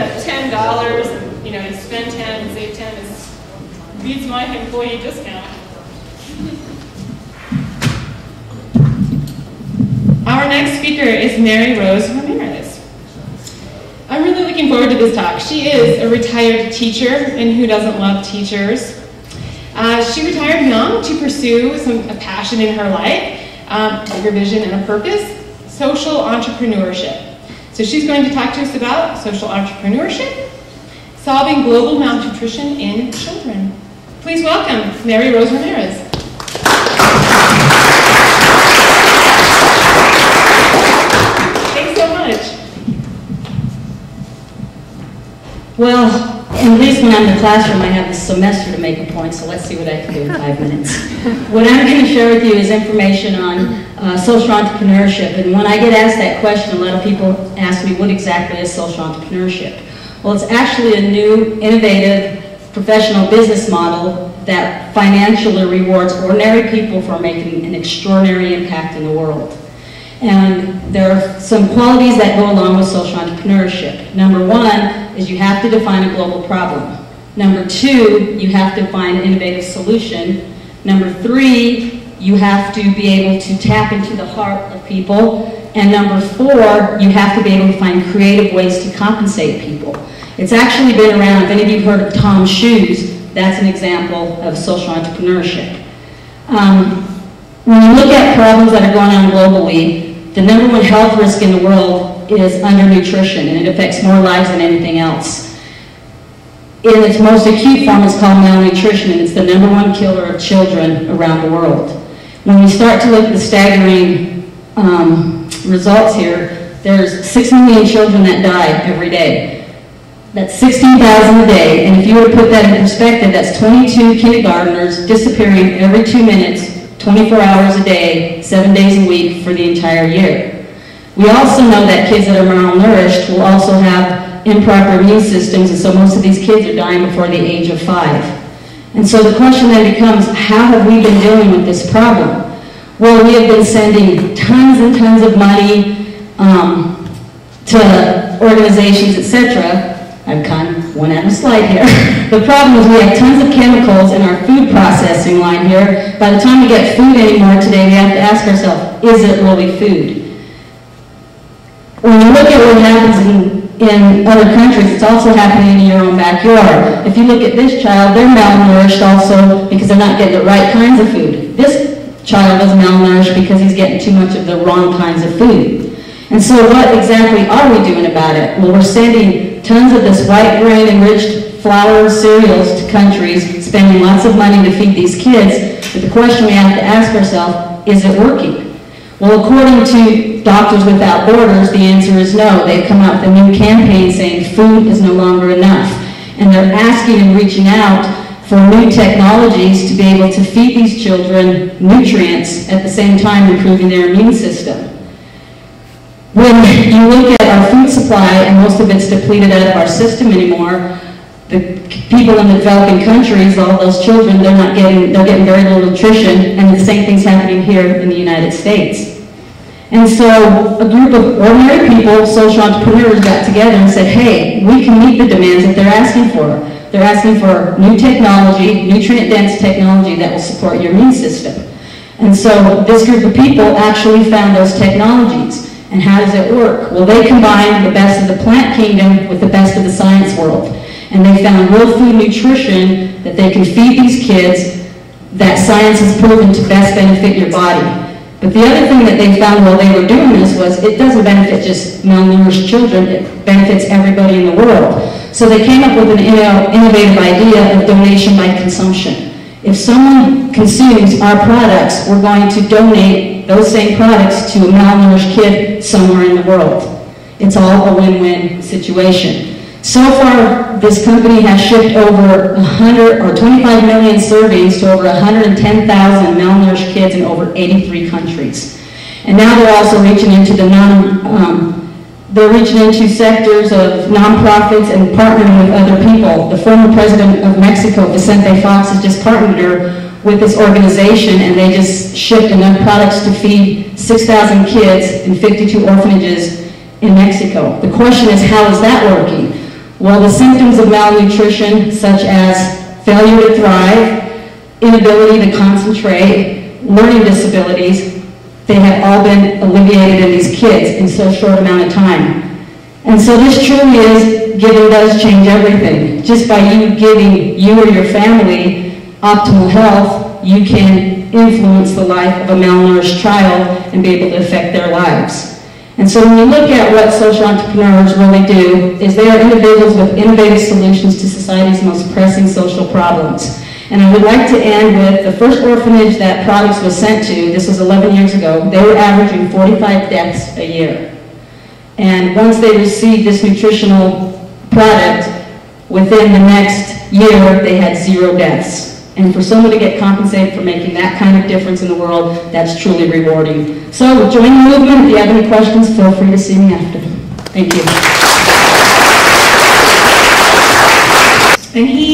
at $10, and you spend 10 and save 10 beats my employee discount. Our next speaker is Mary Rose Ramirez. I'm really looking forward to this talk. She is a retired teacher, and who doesn't love teachers? She retired young to pursue a passion in her life, bigger vision and a purpose, social entrepreneurship. So she's going to talk to us about social entrepreneurship, solving global malnutrition in children. Please welcome Mary Rose Ramirez. Thanks so much. Well, at least when I'm in the classroom, I have a semester to make a point, so let's see what I can do in 5 minutes. What I'm going to share with you is information on social entrepreneurship. And when I get asked that question, a lot of people ask me, what exactly is social entrepreneurship? Well, it's actually a new, innovative, professional business model that financially rewards ordinary people for making an extraordinary impact in the world. And there are some qualities that go along with social entrepreneurship. Number one is you have to define a global problem. Number two, you have to find an innovative solution. Number three, you have to be able to tap into the heart of people. And number four, you have to be able to find creative ways to compensate people. It's actually been around, if any of you have heard of Tom's Shoes, that's an example of social entrepreneurship. When you look at problems that are going on globally, the number one health risk in the world is undernutrition, and it affects more lives than anything else. In its most acute form, it's called malnutrition, and it's the number one killer of children around the world. When you start to look at the staggering results here, there's 6 million children that die every day. That's 16,000 a day, and if you were to put that in perspective, that's 22 kindergartners disappearing every 2 minutes, 24 hours a day, 7 days a week for the entire year. We also know that kids that are malnourished will also have improper immune systems, and so most of these kids are dying before the age of 5. And so the question then becomes, how have we been dealing with this problem? Well, we have been sending tons and tons of money to organizations, etc. I've kind of went out of slide here. The problem is we have tons of chemicals in our food processing line here. By the time we get food anymore today, we have to ask ourselves, is it really food? When you look at what happens in other countries, it's also happening in your own backyard. If you look at this child, they're malnourished also because they're not getting the right kinds of food. This child is malnourished because he's getting too much of the wrong kinds of food. And so what exactly are we doing about it? Well, we're sending tons of this white grain enriched flour cereals to countries, spending lots of money to feed these kids. But the question we have to ask ourselves, is it working? Well, according to Doctors Without Borders, the answer is no. They've come out with a new campaign saying food is no longer enough. And they're asking and reaching out for new technologies to be able to feed these children nutrients at the same time improving their immune system. When you look at our food supply, and most of it's depleted out of our system anymore, the people in the developing countries, all those children, they're getting very little nutrition, and the same thing's happening here in the United States. And so a group of ordinary people, social entrepreneurs, got together and said, hey, we can meet the demands that they're asking for. They're asking for new technology, nutrient-dense technology that will support your immune system. And so this group of people actually found those technologies. And how does it work? Well, they combined the best of the plant kingdom with the best of the science world. And they found real food nutrition that they can feed these kids that science has proven to best benefit your body. But the other thing that they found while they were doing this was it doesn't benefit just malnourished children, it benefits everybody in the world. So they came up with an innovative idea of donation by consumption. If someone consumes our products, we're going to donate those same products to a malnourished kid somewhere in the world. It's all a win-win situation. So far, this company has shipped over 25 million servings to over 110,000 malnourished kids in over 83 countries. And now they're also reaching into they're reaching into sectors of nonprofits and partnering with other people. The former president of Mexico, Vicente Fox, has just partnered with this organization, and they just shipped enough products to feed 6,000 kids in 52 orphanages in Mexico. The question is, how is that working? Well, the symptoms of malnutrition, such as failure to thrive, inability to concentrate, learning disabilities, they have all been alleviated in these kids in so short amount of time. And so this truly is, giving does change everything. Just by you giving you or your family optimal health, you can influence the life of a malnourished child and be able to affect their lives. And so when you look at what social entrepreneurs really do, is they are individuals with innovative solutions to society's most pressing social problems. And I would like to end with the first orphanage that products was sent to. This was 11 years ago. They were averaging 45 deaths a year. And once they received this nutritional product, within the next year, they had 0 deaths. And for someone to get compensated for making that kind of difference in the world, that's truly rewarding. So join the movement. If you have any questions, feel free to see me after. Thank you. And he